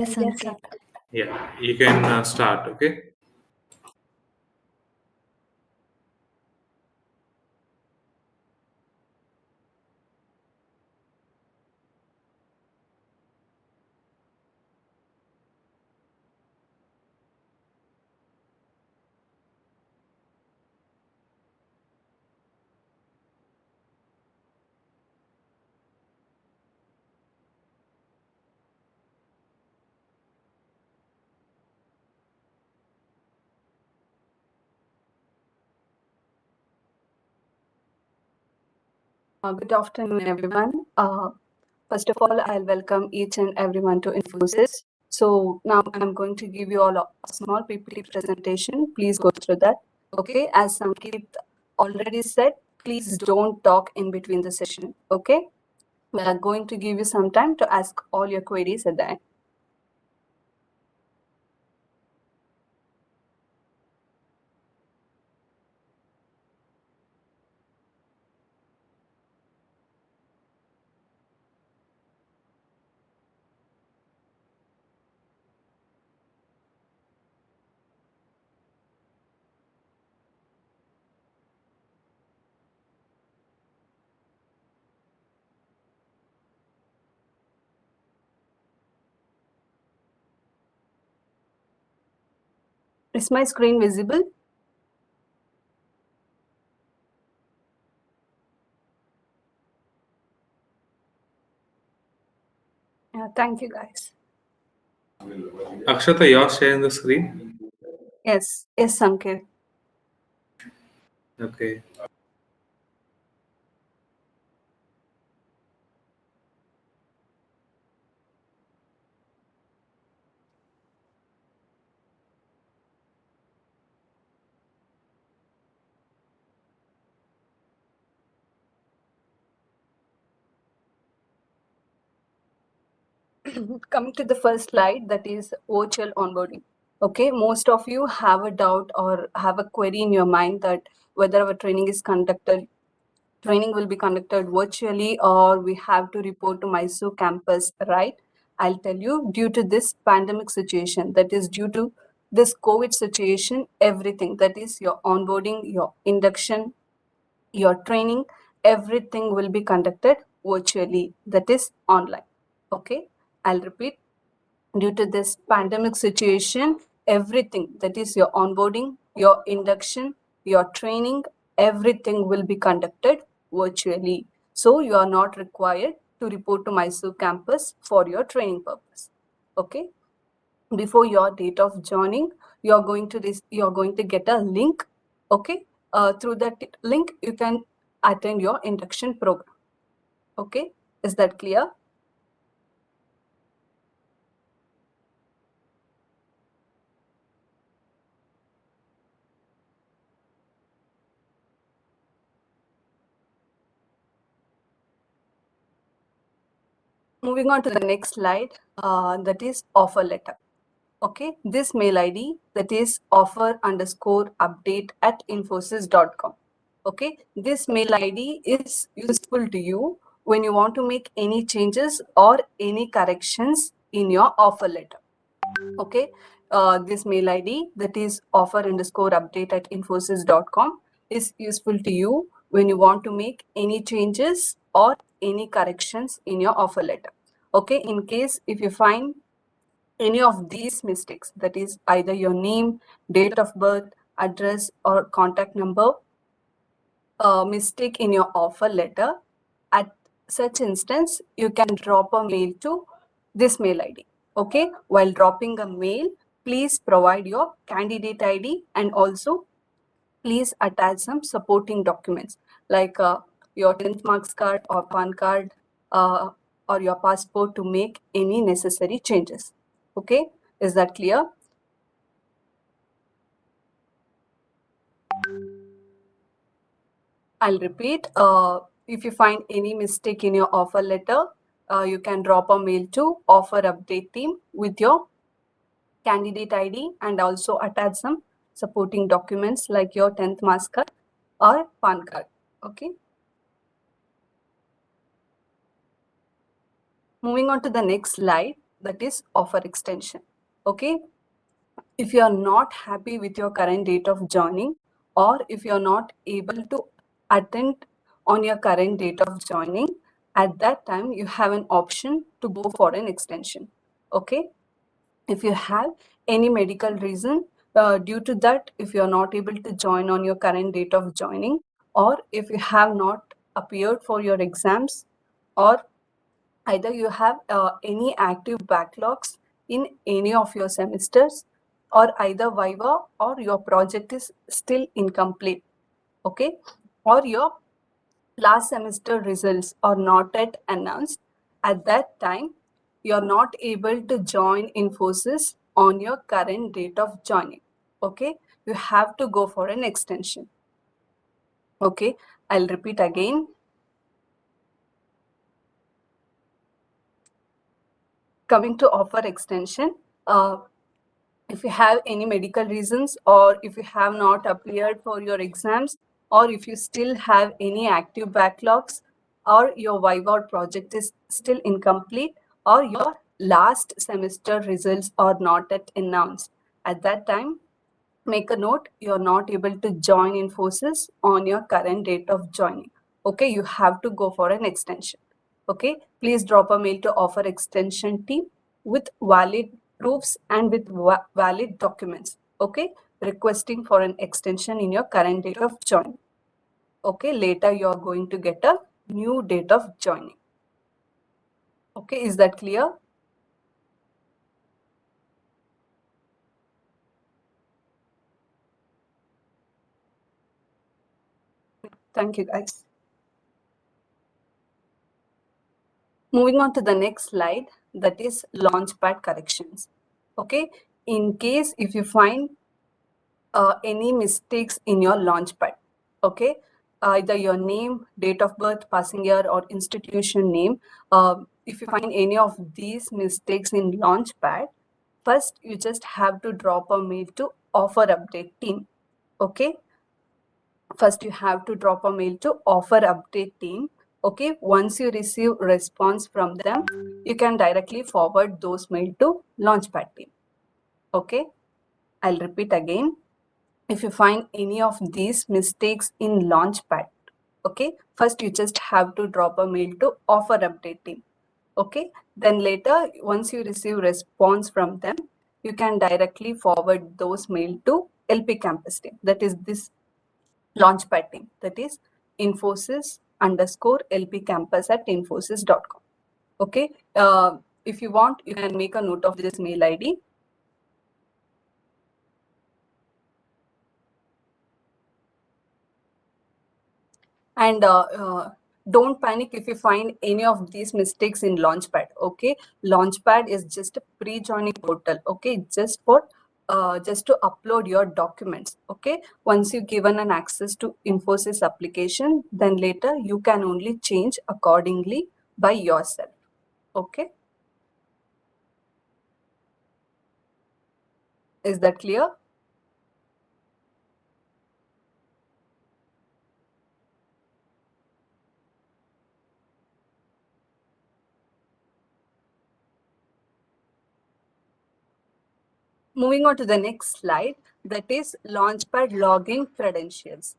Yes, Ankit. Yeah, you can start, okay? Good afternoon, everyone. First of all, I'll welcome each and everyone to Infosys. So now I'm going to give you all a small PPT presentation. Please go through that. Okay, as Sankit already said, please don't talk in between the session. Okay, we are going to give you some time to ask all your queries at the end. Is my screen visible? Yeah, thank you, guys. Akshata, you're sharing the screen? Yes, Sankit. Okay. Coming to the first slide, that is virtual onboarding. Okay, most of you have a doubt or have a query in your mind that whether our training will be conducted virtually or we have to report to Mysore campus, right? I'll tell you, due to this pandemic situation, that is due to this COVID situation, everything, that is your onboarding, your induction, your training, everything will be conducted virtually, that is online. Okay, I'll repeat, due to this pandemic situation, everything, that is your onboarding, your induction, your training, everything will be conducted virtually. So you are not required to report to Mysore campus for your training purpose. Okay, before your date of joining, you're going to get a link. Okay, through that link you can attend your induction program. Okay, is that clear? Moving on to the next slide, that is offer letter. Okay, this mail ID, that is offer_update@infosys.com. Okay, this mail ID is useful to you when you want to make any changes or any corrections in your offer letter. Okay, this mail ID, that is offer_update@infosys.com, is useful to you when you want to make any changes or any corrections in your offer letter. Okay, in case if you find any of these mistakes, that is either your name, date of birth, address, or contact number, mistake in your offer letter, at such instance, you can drop a mail to this mail ID. Okay, while dropping a mail, please provide your candidate ID and also please attach some supporting documents like your 10th marks card or PAN card or your passport to make any necessary changes. Okay, is that clear? I'll repeat. If you find any mistake in your offer letter, you can drop a mail to offer update team with your candidate ID and also attach some supporting documents like your 10th marks card or PAN card. Okay. Moving on to the next slide, that is offer extension. Okay, if you are not happy with your current date of joining, or if you are not able to attend on your current date of joining, at that time you have an option to go for an extension. Okay, if you have any medical reason, due to that, if you are not able to join on your current date of joining, or if you have not appeared for your exams, or either you have any active backlogs in any of your semesters, or either viva or your project is still incomplete, okay, or your last semester results are not yet announced, at that time you are not able to join Infosys on your current date of joining. Okay, you have to go for an extension. Okay, I'll repeat again. Coming to offer extension, if you have any medical reasons, or if you have not appeared for your exams, or if you still have any active backlogs, or your viva project is still incomplete, or your last semester results are not yet announced, at that time make a note, you're not able to join Infosys on your current date of joining. Okay, you have to go for an extension. Okay, please drop a mail to offer extension team with valid proofs and with valid documents. Okay, requesting for an extension in your current date of joining. Okay, later you are going to get a new date of joining. Okay, is that clear? Thank you, guys. Moving on to the next slide, that is Launchpad corrections. Okay, in case if you find any mistakes in your Launchpad, okay, either your name, date of birth, passing year, or institution name, if you find any of these mistakes in Launchpad, first you just have to drop a mail to offer update team. Okay, first you have to drop a mail to offer update team. Okay, once you receive response from them, you can directly forward those mail to Launchpad team. Okay, I'll repeat again. If you find any of these mistakes in Launchpad, okay, first you just have to drop a mail to offer update team. Okay, then later once you receive response from them, you can directly forward those mail to LP campus team, that is this Launchpad team, that is Infosys_LP campus@infosys.com. Okay, if you want, you can make a note of this mail ID. And don't panic if you find any of these mistakes in Launchpad. Okay, Launchpad is just a pre-joining portal. Okay, just for just to upload your documents. Okay, once you given an access to Infosys application, then later you can only change accordingly by yourself. Okay, is that clear? Moving on to the next slide, that is Launchpad login credentials.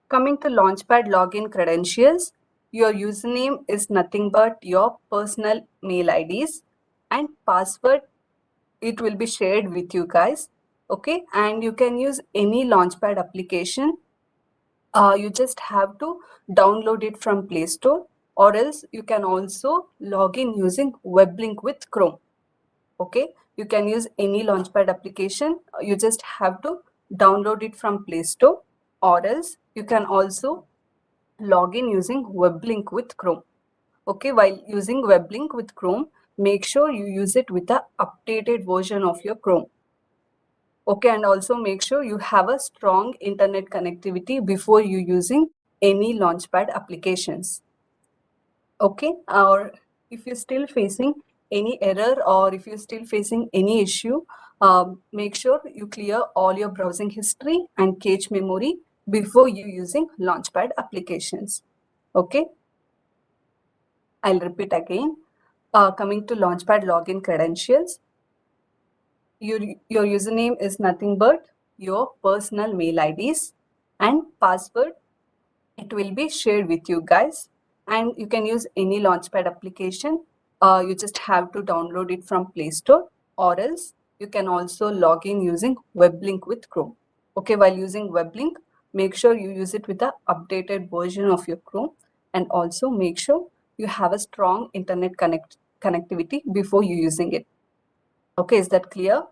Coming to Launchpad login credentials, your username is nothing but your personal mail IDs, and password, it will be shared with you guys. Okay, and you can use any Launchpad application. You just have to download it from Play Store, or else you can also log in using web link with Chrome. Okay, you can use any Launchpad application. You just have to download it from Play Store, or else you can also log in using web link with Chrome. Okay, while using web link with Chrome, make sure you use it with the updated version of your Chrome. Okay, and also make sure you have a strong internet connectivity before you using any Launchpad applications. Okay, or If you're still facing any error or if you're still facing any issue, make sure you clear all your browsing history and cache memory before you using Launchpad applications. Okay, I'll repeat again. Coming to Launchpad login credentials, your username is nothing but your personal mail IDs and password. It will be shared with you guys, and you can use any Launchpad application. You just have to download it from Play Store, or else you can also log in using web link with Chrome. Okay, while using web link, make sure you use it with the updated version of your Chrome, and also make sure you have a strong internet connectivity before you using it. Okay, is that clear?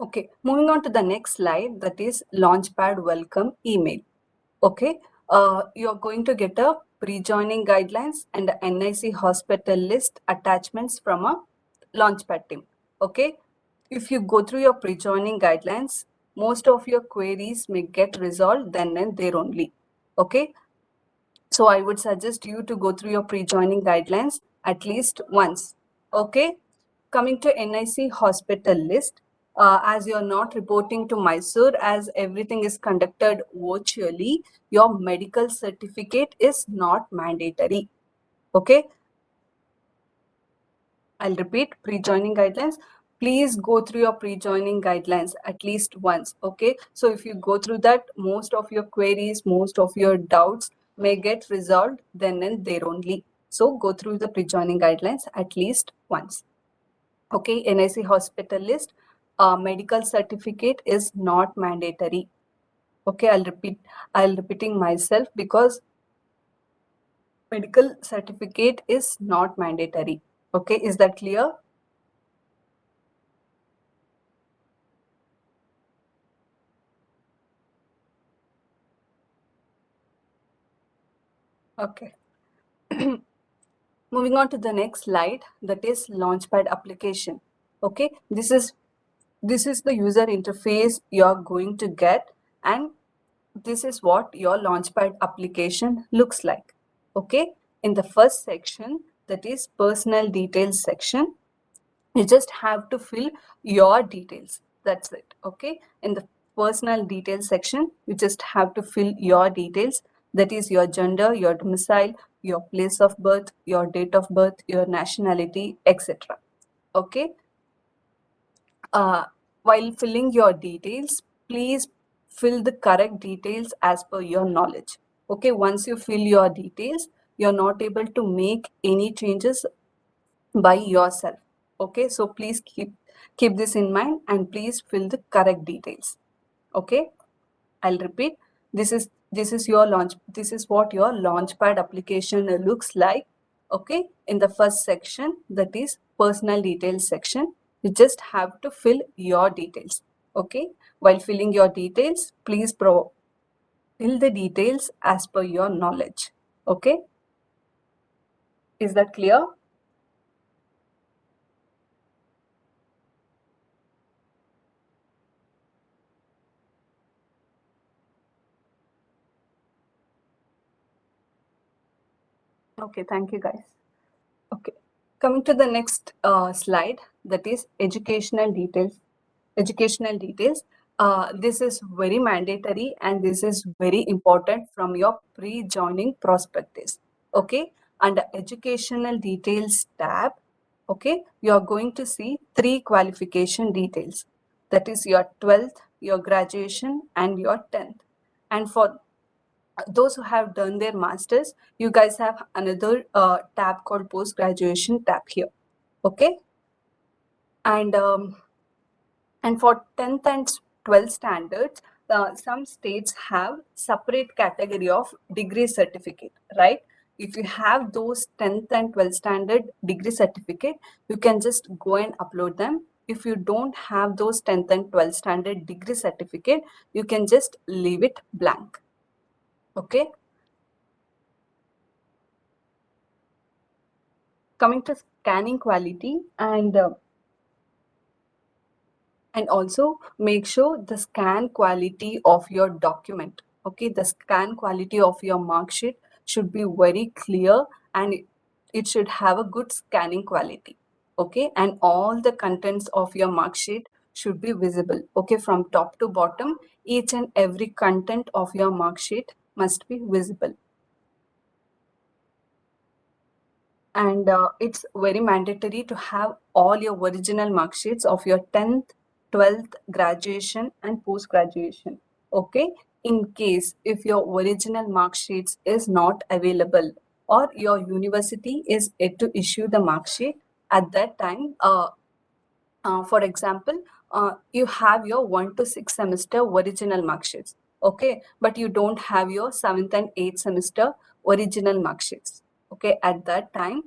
Okay, moving on to the next slide, that is Launchpad welcome email. Okay, you're going to get a pre-joining guidelines and a NIC hospital list attachments from a Launchpad team. Okay, if you go through your pre-joining guidelines, most of your queries may get resolved then and there only. Okay, so I would suggest you to go through your pre-joining guidelines at least once. Okay, coming to NIC hospital list, as you're not reporting to Mysore, as everything is conducted virtually, your medical certificate is not mandatory. Okay, I'll repeat, pre-joining guidelines. Please go through your pre-joining guidelines at least once. Okay, so if you go through that, most of your queries, most of your doubts may get resolved then and there only. So go through the pre-joining guidelines at least once. Okay, NIC hospital list, medical certificate is not mandatory. Okay, I'll repeating myself because medical certificate is not mandatory. Okay, is that clear? Okay. Moving on to the next slide, that is Launchpad application. Okay, this is the user interface you're going to get, and this is what your Launchpad application looks like. Okay, in the first section, that is personal details section, you just have to fill your details. That's it. Okay, in the personal details section, you just have to fill your details. That is your gender, your domicile, your place of birth, your date of birth, your nationality, etc. Okay, uh, while filling your details, please fill the correct details as per your knowledge. Okay, once you fill your details, you're not able to make any changes by yourself. Okay, so please keep this in mind and please fill the correct details. Okay, I'll repeat, this is what your Launchpad application looks like. Okay, in the first section, that is personal details section, you just have to fill your details. Okay, while filling your details, please fill the details as per your knowledge. Okay, is that clear? Okay, thank you guys. Okay, coming to the next slide, that is educational details. Educational details. This is very mandatory and this is very important from your pre-joining prospectus. Okay, under educational details tab, okay, you are going to see three qualification details. That is your 12th, your graduation, and your 10th. And for those who have done their masters, you guys have another tab called post graduation tab here. Okay, and for 10th and 12th standards, some states have separate category of degree certificate, right? If you have those 10th and 12th standard degree certificate, you can just go and upload them. If you don't have those 10th and 12th standard degree certificate, you can just leave it blank. Okay. Coming to scanning quality and also make sure the scan quality of your document. Okay, the scan quality of your mark sheet should be very clear, and it should have a good scanning quality. Okay, and all the contents of your mark sheet should be visible. Okay, from top to bottom, each and every content of your mark sheet must be visible. And it's very mandatory to have all your original mark sheets of your 10th, 12th, graduation and post graduation. Okay, in case if your original mark sheets is not available or your university is yet to issue the mark sheet, at that time for example, you have your 1 to 6 semester original mark sheets, okay, but you don't have your 7th and 8th semester original mark sheets. Okay, at that time,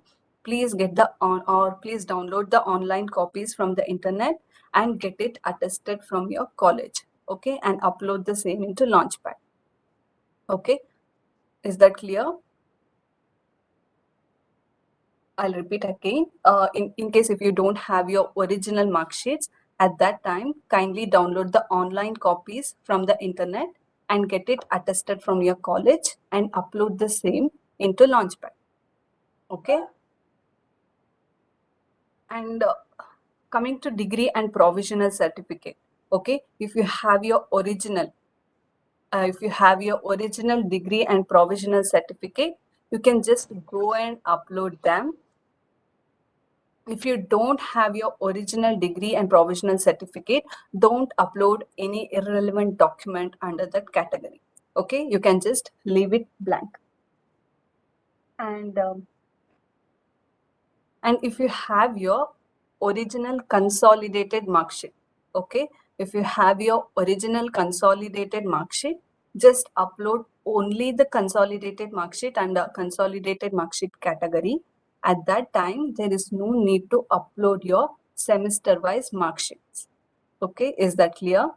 please get the on or please download the online copies from the internet and get it attested from your college. Okay, and upload the same into Launchpad. Okay, is that clear? I'll repeat again. In case if you don't have your original mark sheets, at that time, kindly download the online copies from the internet and get it attested from your college and upload the same into Launchpad. Okay? And coming to degree and provisional certificate. Okay? If you have your original degree and provisional certificate, you can just go and upload them. If you don't have your original degree and provisional certificate, don't upload any irrelevant document under that category. Okay, you can just leave it blank. And if you have your original consolidated mark sheet, okay, if you have your original consolidated mark sheet, just upload only the consolidated mark sheet under consolidated mark sheet category. At that time, there is no need to upload your semester wise mark sheets. Okay, is that clear?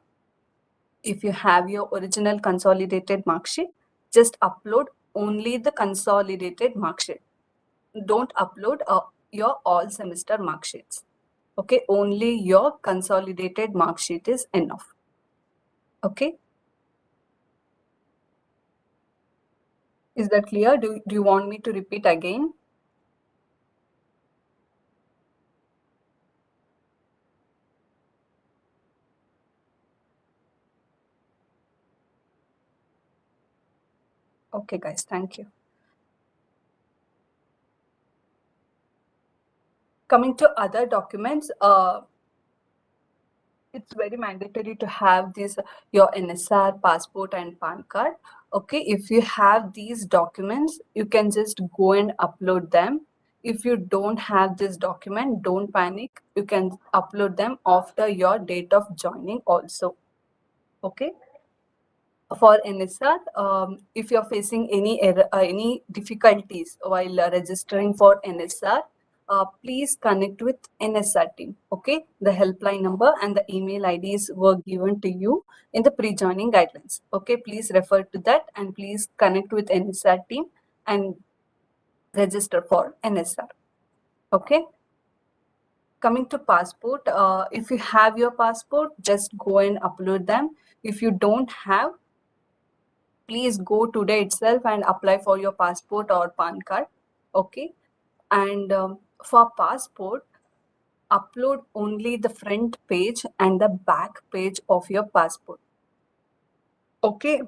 If you have your original consolidated mark sheet, just upload only the consolidated mark sheet. Don't upload your all semester mark sheets. Okay, only your consolidated mark sheet is enough. Okay, is that clear? Do you want me to repeat again? Okay, guys, thank you. Coming to other documents, it's very mandatory to have this your NSR, passport, and PAN card. Okay, if you have these documents, you can just go and upload them. If you don't have this document, don't panic. You can upload them after your date of joining also. Okay. For NSR, if you're facing any error, any difficulties while registering for NSR, please connect with NSR team. Okay, the helpline number and the email IDs were given to you in the pre-joining guidelines. Okay, please refer to that and please connect with NSR team and register for NSR. Okay. Coming to passport, if you have your passport, just go and upload them. If you don't have, please go today itself and apply for your passport or PAN card. Okay. And for passport, upload only the front page and the back page of your passport. Okay.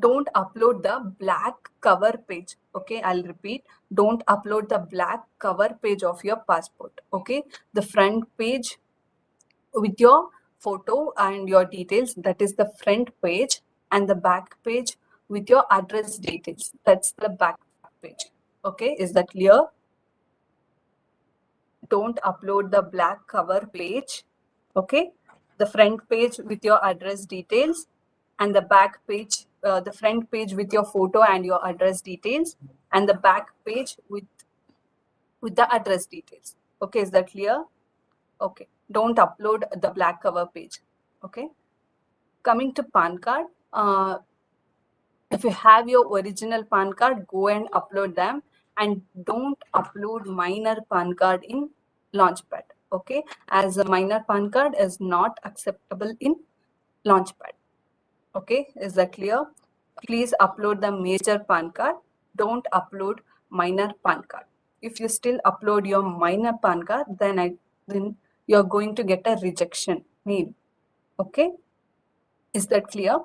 Don't upload the black cover page. Okay, I'll repeat. Don't upload the black cover page of your passport. Okay, the front page with your photo and your details, that is the front page, and the back page with your address details, that's the back page. Okay, is that clear? Don't upload the black cover page. Okay, the front page with your address details and the back page, the front page with your photo and your address details, and the back page with the address details. Okay, is that clear? Okay, don't upload the black cover page. Okay. Coming to PAN card, If you have your original PAN card, go and upload them, and don't upload minor PAN card in Launchpad. Okay, as a minor PAN card is not acceptable in Launchpad. Okay, is that clear? Please upload the major PAN card. Don't upload minor PAN card. If you still upload your minor PAN card, then you're going to get a rejection mail. Okay, is that clear?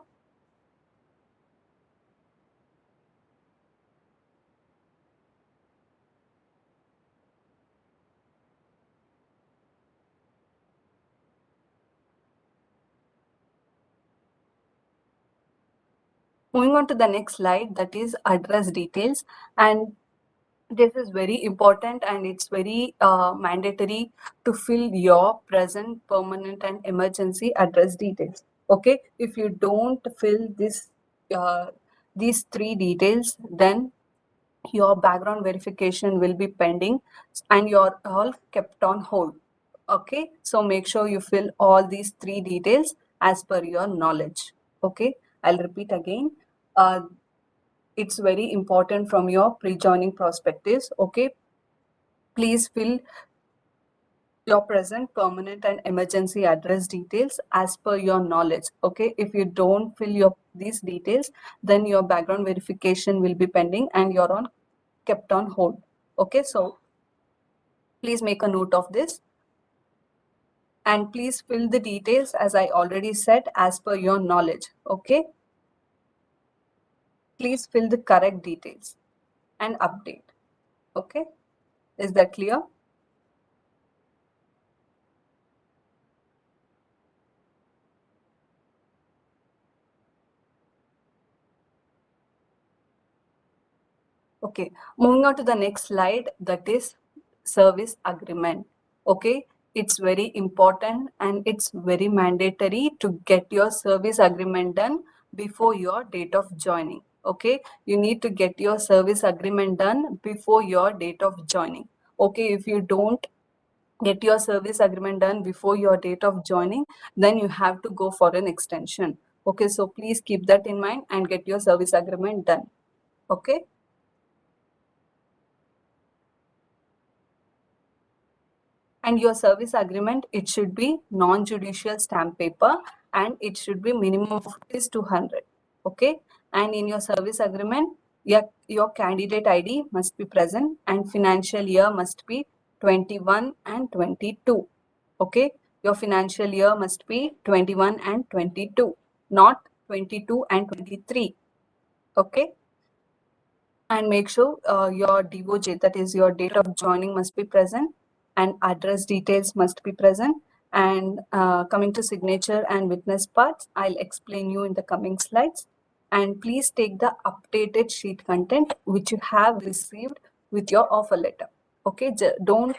Moving on to the next slide, that is address details. And this is very important, and it's very mandatory to fill your present, permanent, and emergency address details. Okay, if you don't fill uh, these three details, then your background verification will be pending and you're all kept on hold. Okay, so make sure you fill all these three details as per your knowledge. Okay, I'll repeat again. uh, it's very important from your pre-joining perspectives. Okay, please fill your present, permanent, and emergency address details as per your knowledge. Okay, if you don't fill your these details, then your background verification will be pending and you're on kept on hold. Okay, so please make a note of this, and please fill the details as I already said as per your knowledge. Okay, please fill the correct details and update. Okay, is that clear? Okay, moving on to the next slide, that is service agreement. Okay, it's very important and it's very mandatory to get your service agreement done before your date of joining. Okay, you need to get your service agreement done before your date of joining. Okay, if you don't get your service agreement done before your date of joining, then you have to go for an extension. Okay, so please keep that in mind and get your service agreement done. Okay. And your service agreement, it should be non-judicial stamp paper and it should be minimum of is 200. Okay, and in your service agreement, your candidate ID must be present and financial year must be 21 and 22. Okay, your financial year must be 21 and 22, not 22 and 23. Okay, and make sure your DOJ, that is your date of joining, must be present and address details must be present. And coming to signature and witness parts, I'll explain you in the coming slides. And please take the updated sheet content which you have received with your offer letter. Okay, don't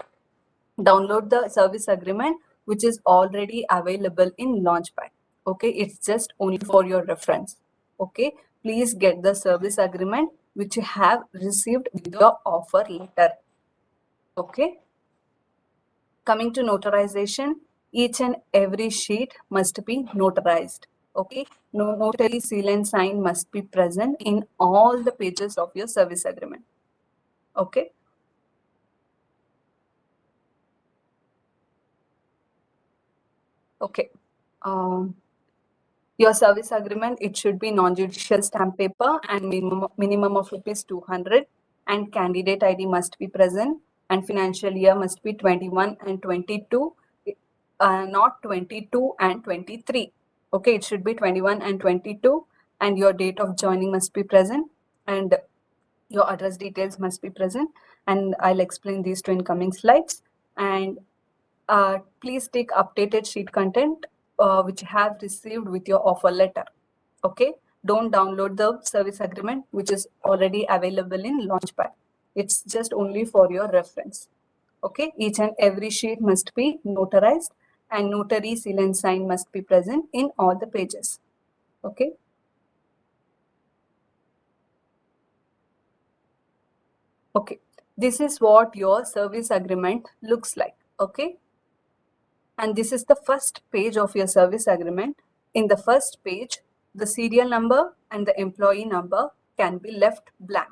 download the service agreement which is already available in Launchpad. Okay, it's just only for your reference. Okay, please get the service agreement which you have received with your offer letter. Okay, coming to notarization, each and every sheet must be notarized. Okay, no notary seal and sign must be present in all the pages of your service agreement. Okay. Okay. Um, Your service agreement, it should be non-judicial stamp paper and minimum of rupees 200, and candidate ID must be present and financial year must be 21 and 22, not 22 and 23. Okay, it should be 21 and 22, and your date of joining must be present and your address details must be present, and I'll explain these two in coming slides. And please take updated sheet content which you have received with your offer letter. Okay, don't download the service agreement which is already available in Launchpad. It's just only for your reference. Okay, each and every sheet must be notarized and notary seal and sign must be present in all the pages. Okay. Okay, this is what your service agreement looks like. Okay, and this is the first page of your service agreement. In the first page, the serial number and the employee number can be left blank.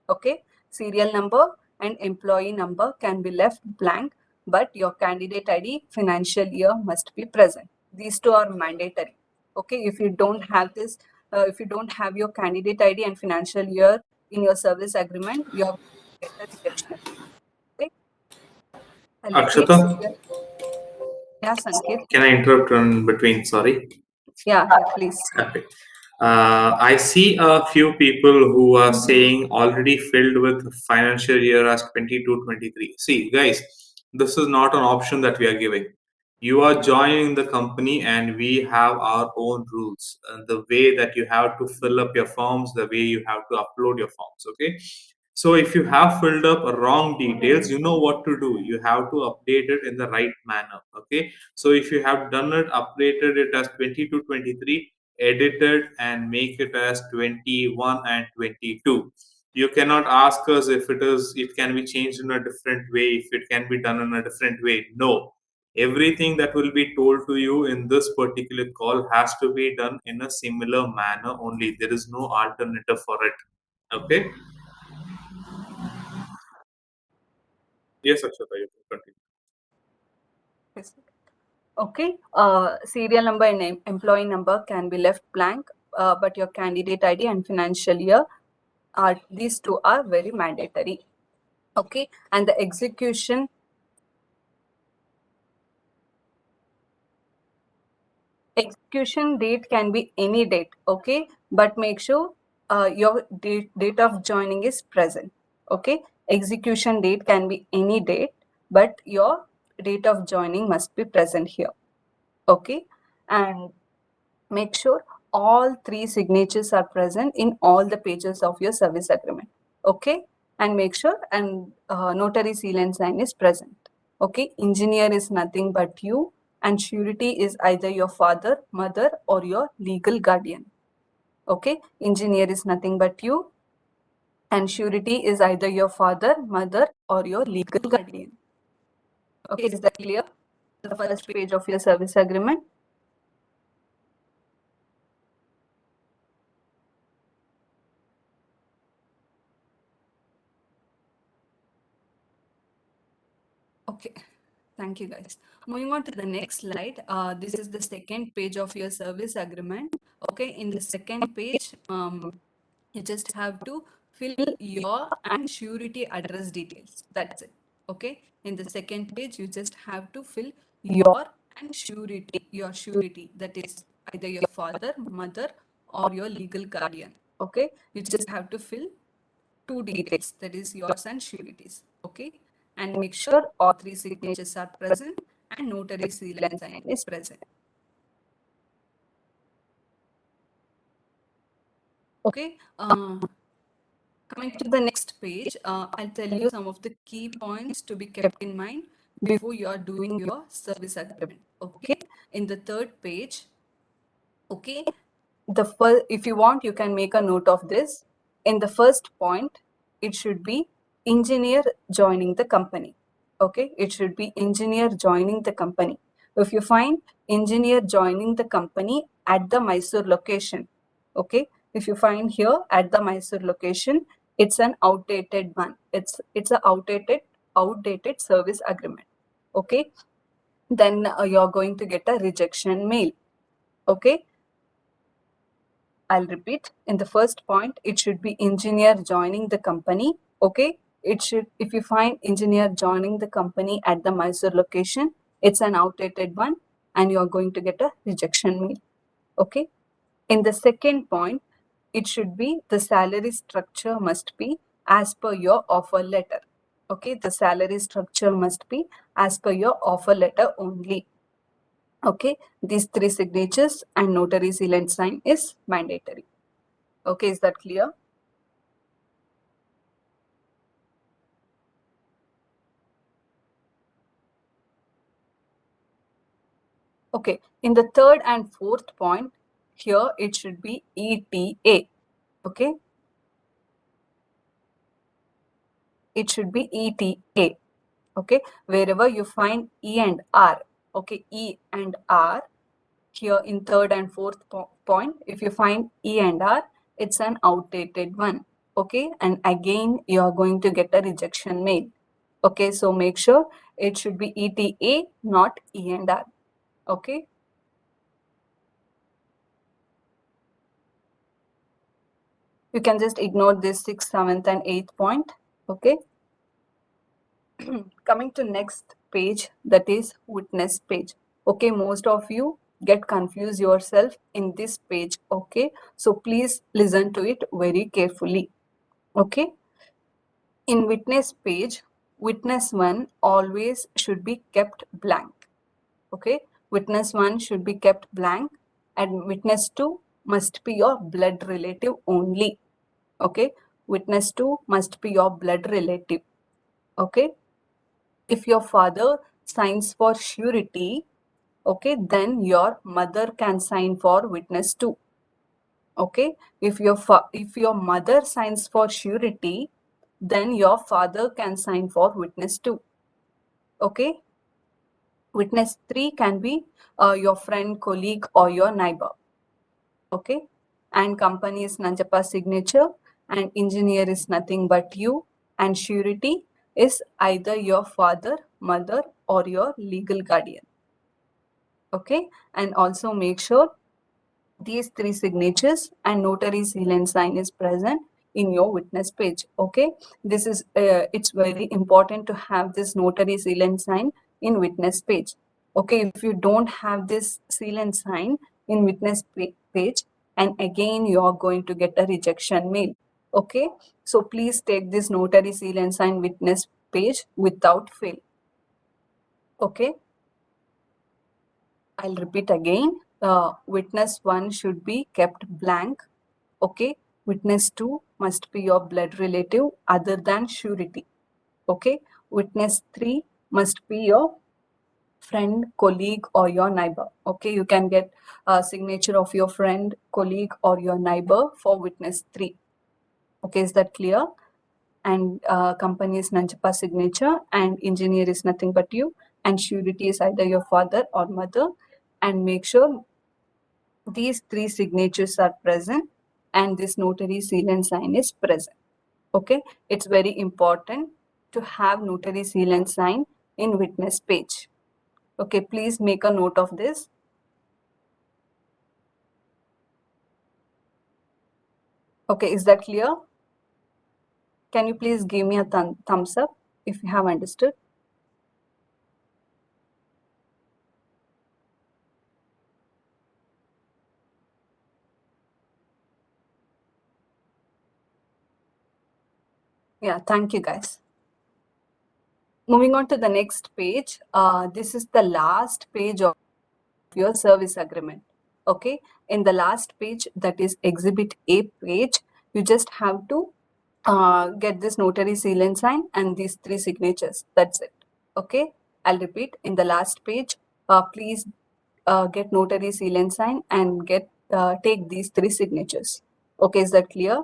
Okay, serial number and employee number can be left blank, but your candidate ID, financial year must be present. These two are mandatory. Okay, if you don't have this, if you don't have your candidate ID and financial year in your service agreement, you are going to get a rejection. Okay, I'll repeat. Akshata, Yeah, Sanket. can I interrupt in between? Sorry. Yeah, please. Okay. I see a few people who are saying already filled with financial year as 22-23. See, guys, this is not an option that we are giving. You are joining the company and we have our own rules. The way that you have to fill up your forms, the way you have to upload your forms. Okay. So if you have filled up wrong details, you know what to do. You have to update it in the right manner. Okay. So if you have done it, updated it as 22-23, edited and make it as 21 and 22. You cannot ask us if it can be changed in a different way, if it can be done in a different way. No. Everything that will be told to you in this particular call has to be done in a similar manner only. There is no alternative for it. Okay. Yes, Akshata, you can continue. Yes. Okay, serial number and employee number can be left blank, but your candidate ID and financial year are, these two are very mandatory. Okay, and the execution date can be any date. Okay, but make sure your date of joining is present. Okay, execution date can be any date, but your date of joining must be present here. Okay, and make sure all three signatures are present in all the pages of your service agreement. Okay, and make sure and notary seal and sign is present. Okay, engineer is nothing but you, and surety is either your father, mother, or your legal guardian. Okay, engineer is nothing but you, and surety is either your father, mother, or your legal guardian. Okay, is that clear? The first page of your service agreement. Okay, thank you guys. Moving on to the next slide. This is the second page of your service agreement. Okay, in the second page, you just have to fill your and surety address details. That's it. Okay, in the second page, you just have to fill your and surety, that is either your father, mother, or your legal guardian. Okay, you just have to fill two details, that is yours and sureties. Okay, and make sure all three signatures are present and notary seal and sign is present. Okay, coming to the next page, I'll tell you some of the key points to be kept in mind before you are doing your service agreement. Okay, in the third page, okay, the first, if you want, you can make a note of this. In the first point, it should be engineer joining the company. Okay, it should be engineer joining the company. If you find engineer joining the company at the Mysore location, okay, if you find here at the Mysore location, it's an outdated one. It's a outdated service agreement. Okay, then you're going to get a rejection mail. Okay, I'll repeat. In the first point, it should be engineer joining the company. Okay. It should, if you find engineer joining the company at the Mysore location, it's an outdated one and you're going to get a rejection mail. Okay. In the second point, it should be the salary structure must be as per your offer letter. Okay. The salary structure must be as per your offer letter only. Okay. These three signatures and notary seal and sign is mandatory. Okay, is that clear? Okay, in the third and fourth point, here it should be ETA. Okay, it should be ETA. Okay, wherever you find E and R. Okay, E and R here in third and fourth point. If you find E and R, it's an outdated one. Okay, and again you are going to get a rejection mail. Okay, so make sure it should be ETA, not E and R. Okay. You can just ignore this 6th, 7th, and 8th point. Okay. Coming to next page, that is witness page. Okay, most of you get confused yourself in this page. Okay, so please listen to it very carefully. Okay, in witness page, witness 1 always should be kept blank. Okay, witness 1 should be kept blank, and witness 2 must be your blood relative only. Okay, witness 2 must be your blood relative. Okay, if your father signs for surety, okay, then your mother can sign for witness 2. Okay, if your mother signs for surety, then your father can sign for witness 2. Okay, witness 3 can be your friend, colleague, or your neighbor. Okay, and company is Nanjappa signature, and engineer is nothing but you, and surety is either your father, mother, or your legal guardian. Okay, and also make sure these 3 signatures and notary seal and sign is present in your witness page. Okay, this is it's very important to have this notary seal and sign in witness page. Okay, if you don't have this seal and sign in witness page, and again you are going to get a rejection mail. Okay, so please take this notary seal and sign witness page without fail. Okay, I'll repeat again. Witness 1 should be kept blank. Okay, witness 2 must be your blood relative other than surety. Okay, witness 3 must be your friend, colleague, or your neighbor. Okay, you can get a signature of your friend, colleague, or your neighbor for witness 3. Okay, is that clear? And company is Nanjappa signature, and engineer is nothing but you, and surety is either your father or mother. And make sure these 3 signatures are present and this notary seal and sign is present. Okay, it's very important to have notary seal and sign in witness page. Okay, please make a note of this. Okay, is that clear? Can you please give me a thumbs up if you have understood? Yeah, thank you guys. Moving on to the next page, this is the last page of your service agreement. Okay, in the last page, that is exhibit A page, you just have to get this notary seal and sign and these 3 signatures. That's it. Okay, I'll repeat. In the last page, please get notary seal and sign and take these 3 signatures. Okay, is that clear?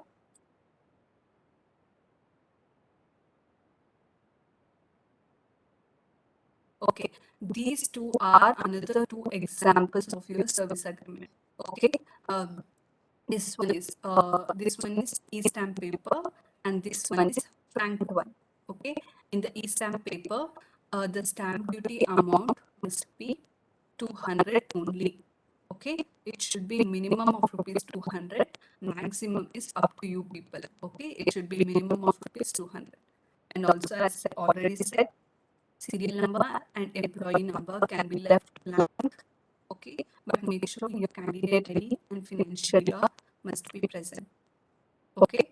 Okay, these two are another 2 examples of your service agreement. Okay, this one is e-stamp paper, and this one is franked one. Okay, in the e-stamp paper, the stamp duty amount must be 200 only. Okay, it should be minimum of rupees 200. Maximum is up to you people. Okay, it should be minimum of rupees 200. And also, as I already said, serial number and employee number can be left blank. Okay, but make sure your candidate ID and financial year must be present. Okay,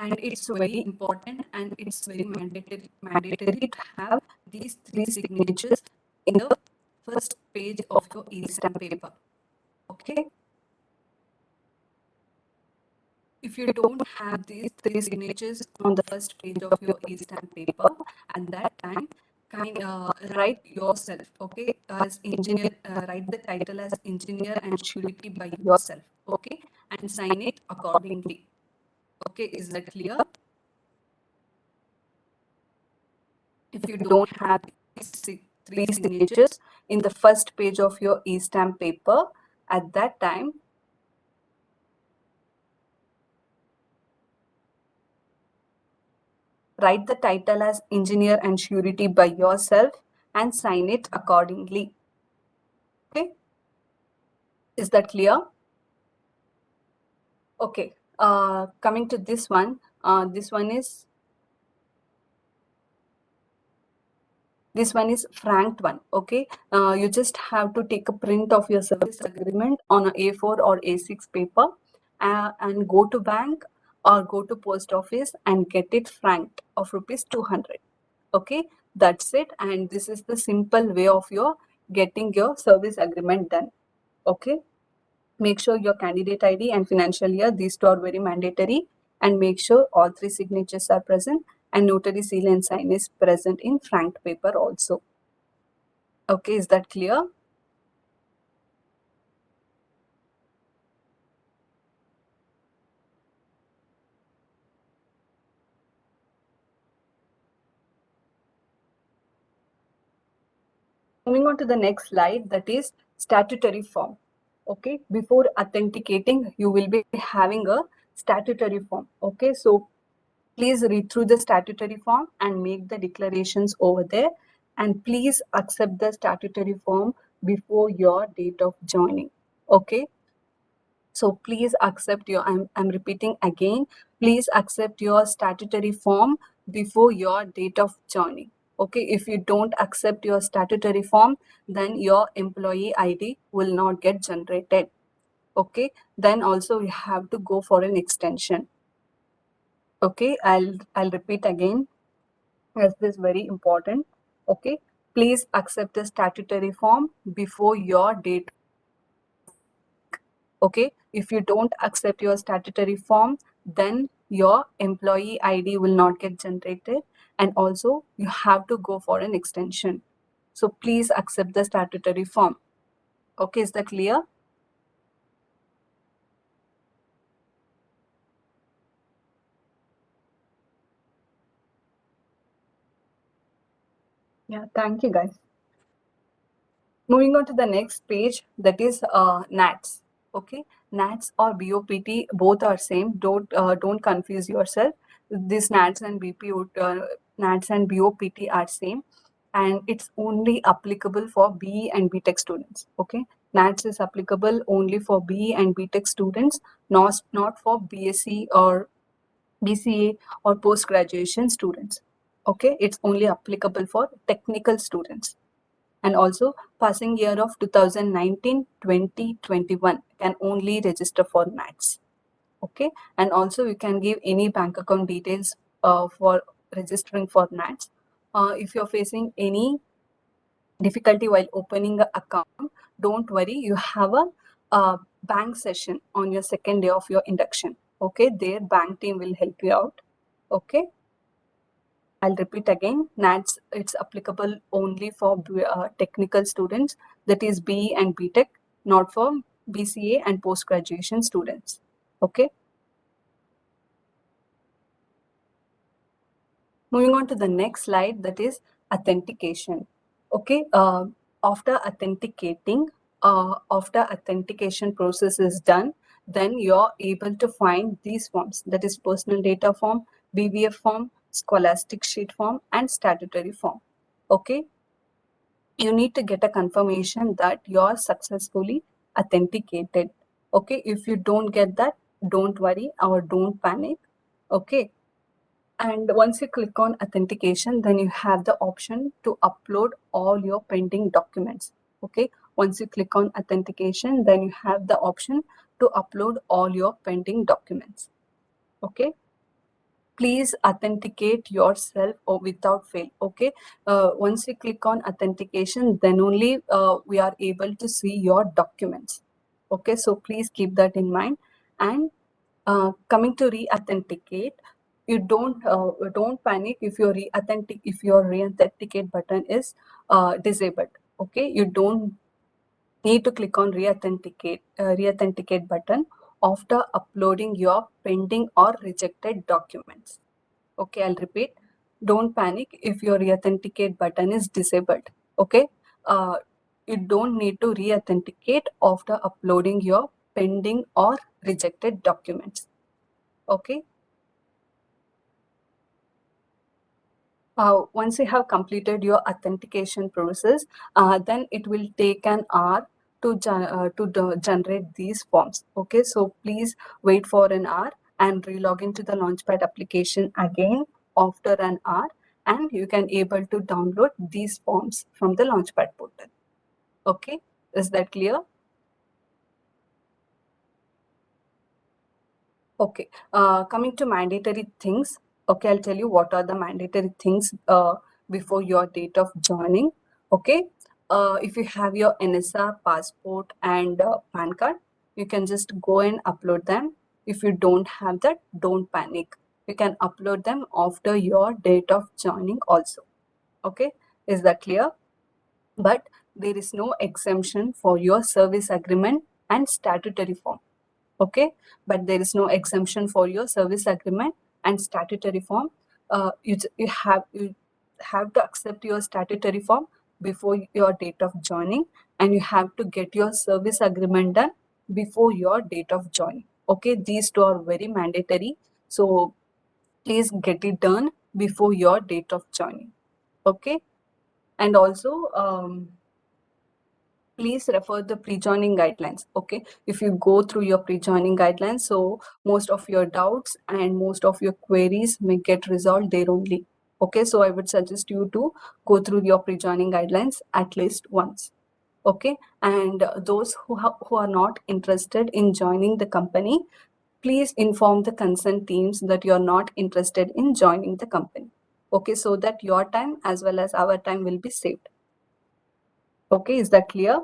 and it's very important and it's very mandatory to have these 3 signatures in the first page of your e-stamp paper. Okay, if you don't have these 3 signatures on the first page of your e-stamp paper, at that time, write yourself. Okay, as engineer, write the title as engineer and surety by yourself. Okay, and sign it accordingly. Okay, is that clear? If you don't have these 3 signatures in the first page of your e-stamp paper, at that time, Write the title as engineer and surety by yourself and sign it accordingly. Okay, is that clear? Okay, coming to this one, this one is franked one. Okay, you just have to take a print of your service agreement on a A4 or A6 paper, and go to bank or go to post office and get it franked of rupees 200. Okay, that's it, and this is the simple way of your getting your service agreement done. Okay, make sure your candidate ID and financial year, these two are very mandatory, and make sure all three signatures are present and notary seal and sign is present in franked paper also. Okay, is that clear? Moving on to the next slide, that is statutory form. Okay, before authenticating, you will be having a statutory form. Okay, so please read through the statutory form and make the declarations over there. And please accept the statutory form before your date of joining. Okay, so please accept your, I'm repeating again, please accept your statutory form before your date of joining. Okay, if you don't accept your statutory form, then your employee ID will not get generated. Okay, then also you have to go for an extension. Okay, I'll repeat again, as this is very important. Okay, please accept the statutory form before your date. Okay, if you don't accept your statutory form, then your employee ID will not get generated, and also you have to go for an extension. So please accept the statutory form. Okay, is that clear? Yeah, thank you guys. Moving on to the next page, that is NATS. Okay, NATS or BOPT, both are same. Don't confuse yourself. This NATS and NATS and BOPT are same, and it's only applicable for BE and BTech students. Okay, NATS is applicable only for BE and BTech students, not for BSc or BCA or post graduation students. Okay, it's only applicable for technical students. And also passing year of 2019, 20, 21 can only register for NATS. Okay, and also you can give any bank account details for registering for NATS. If you're facing any difficulty while opening an account, don't worry, you have a bank session on your second day of your induction. Okay, their bank team will help you out. Okay, I'll repeat again, NATS, it's applicable only for technical students, that is BE and BTech, not for BCA and post-graduation students. Okay. Moving on to the next slide, that is authentication. Okay. After authenticating, after authentication process is done, then you're able to find these forms, that is personal data form, BVF form, scholastic sheet form, and statutory form. Okay, you need to get a confirmation that you're successfully authenticated. Okay, if you don't get that, don't worry or don't panic. Okay, and once you click on authentication, then you have the option to upload all your pending documents. Okay, once you click on authentication, then you have the option to upload all your pending documents. Okay, please authenticate yourself or without fail. Okay, once you click on authentication, then only we are able to see your documents. Okay, so please keep that in mind. And coming to re-authenticate, you don't panic if your re-authenticate button is disabled. Okay, you don't need to click on re-authenticate button after uploading your pending or rejected documents. Okay, I'll repeat. Don't panic if your re-authenticate button is disabled. Okay, uh, you don't need to re-authenticate after uploading your pending or rejected documents. Okay, Once you have completed your authentication process, then it will take an hour to generate these forms. Okay, so please wait for an hour and relog into the Launchpad application again after an hour, and you can able to download these forms from the Launchpad portal. Okay, is that clear? Okay, coming to mandatory things. Okay, I'll tell you what are the mandatory things before your date of joining. Okay, if you have your NSR, passport, and PAN card, you can just go and upload them. If you don't have that, don't panic. You can upload them after your date of joining also. Okay, is that clear? But there is no exemption for your service agreement and statutory form. Okay, but there is no exemption for your service agreement and statutory form. You have to accept your statutory form before your date of joining, and you have to get your service agreement done before your date of joining. Okay, these two are very mandatory, so please get it done before your date of joining. Okay, and also please refer the pre-joining guidelines. Okay, if you go through your pre-joining guidelines, so most of your doubts and most of your queries may get resolved there only. Okay, so I would suggest you to go through your pre-joining guidelines at least once. Okay, and those who are not interested in joining the company, please inform the consent teams that you are not interested in joining the company. Okay, so that your time as well as our time will be saved. Okay, is that clear?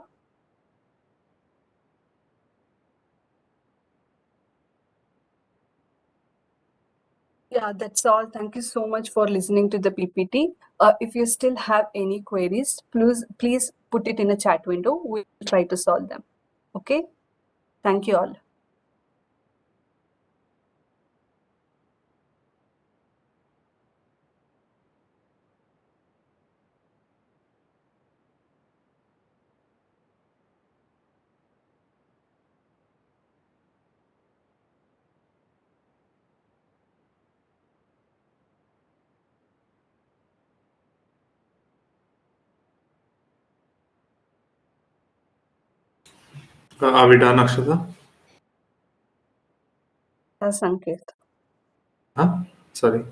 Yeah, that's all. Thank you so much for listening to the PPT. If you still have any queries, please put it in a chat window. We'll try to solve them. Okay? Thank you all. Are we done, Akshata? Sanket. Huh? Sorry.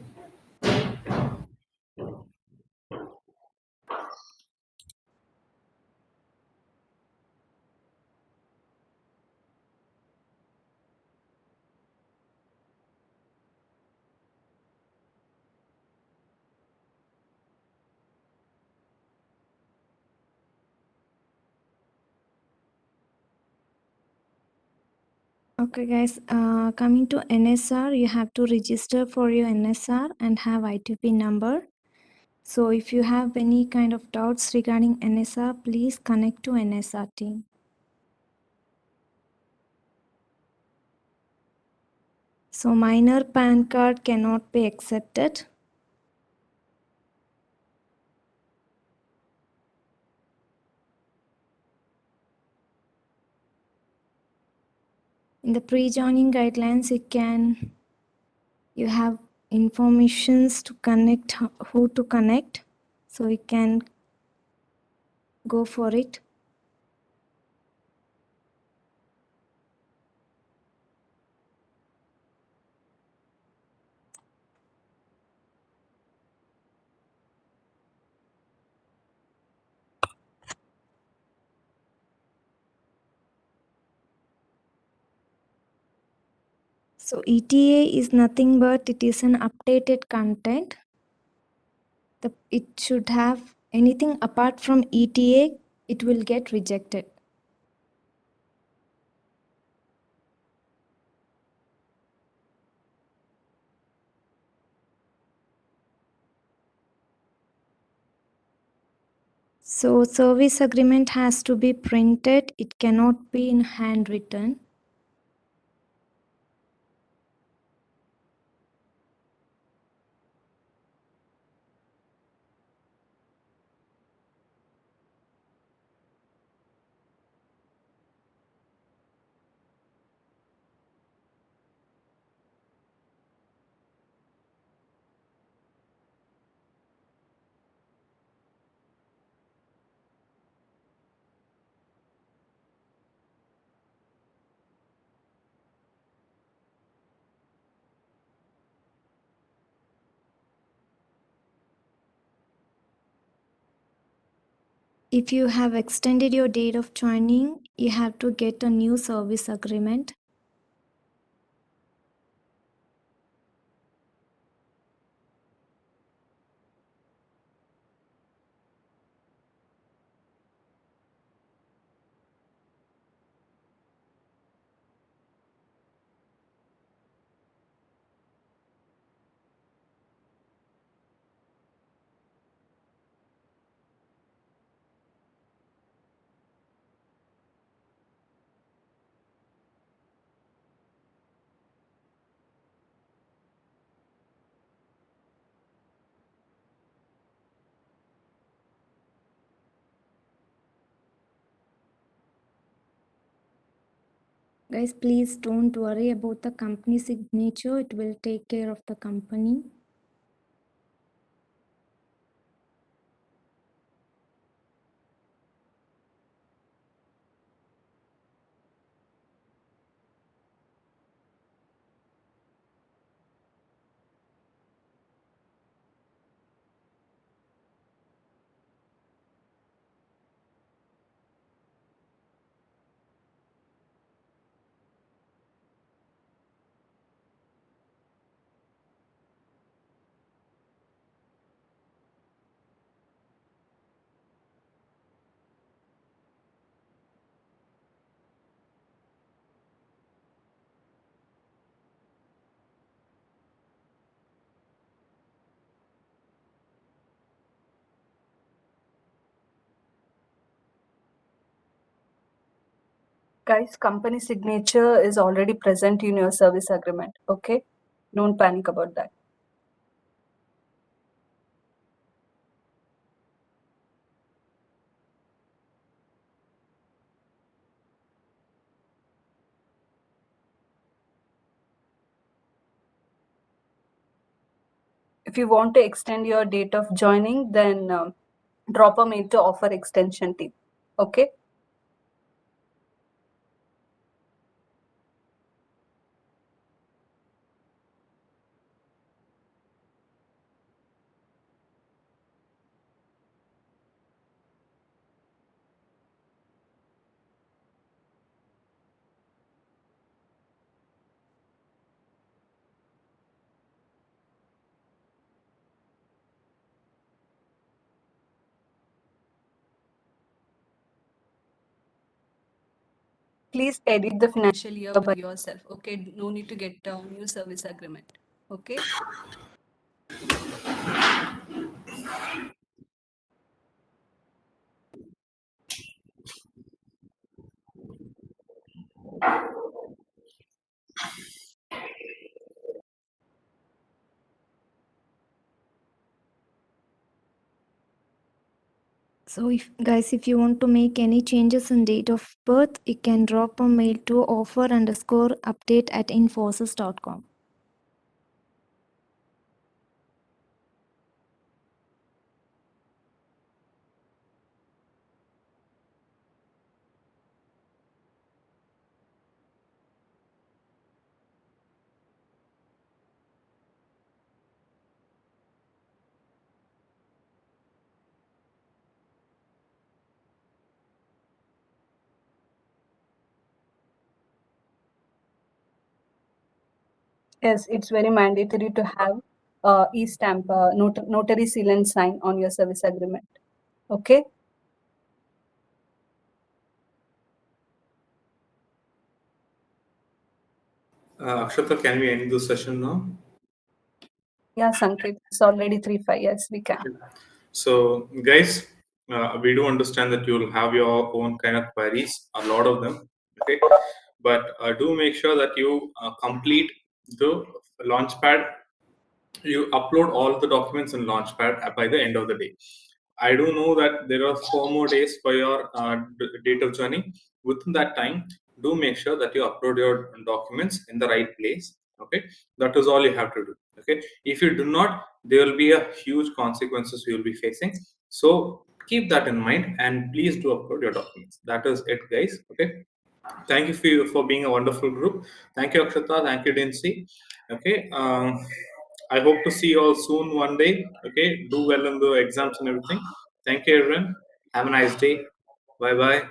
Okay, guys, coming to NSR, you have to register for your NSR and have ITP number. So if you have any kind of doubts regarding NSR, please connect to NSR team. So minor PAN card cannot be accepted. In the pre-joining guidelines, you have informations to connect, who to connect. So you can go for it. So ETA is nothing but it is an updated content. It should have anything apart from ETA, it will get rejected. So service agreement has to be printed. It cannot be in handwritten. If you have extended your date of joining, you have to get a new service agreement. Guys, please don't worry about the company signature. It will take care of the company. Guys, company signature is already present in your service agreement. Okay, don't panic about that. If you want to extend your date of joining, then drop a mail to offer extension team. Okay. Please edit the financial year by yourself. Okay, no need to get a new service agreement. Okay. So if you want to make any changes in date of birth, you can drop a mail to offer_update@infosys.com. Yes, it's very mandatory to have e-stamp, notary seal and sign on your service agreement. Okay. Akshata, can we end this session now? Yeah, Sanket, it's already 3:05. Yes, we can. So, guys, we do understand that you'll have your own kind of queries, a lot of them. Okay, but do make sure that you complete the Launchpad. You upload all the documents in Launchpad by the end of the day. I do know that there are 4 more days for your date of joining. Within that time, do make sure that you upload your documents in the right place. Okay, that is all you have to do. Okay, if you do not, there will be a huge consequences you will be facing. So keep that in mind and please do upload your documents. That is it, guys. Okay. Thank you for being a wonderful group. Thank you, Akshata. Thank you, Dincy. Okay. I hope to see you all soon one day. Okay. Do well in the exams and everything. Thank you, everyone. Have a nice day. Bye bye.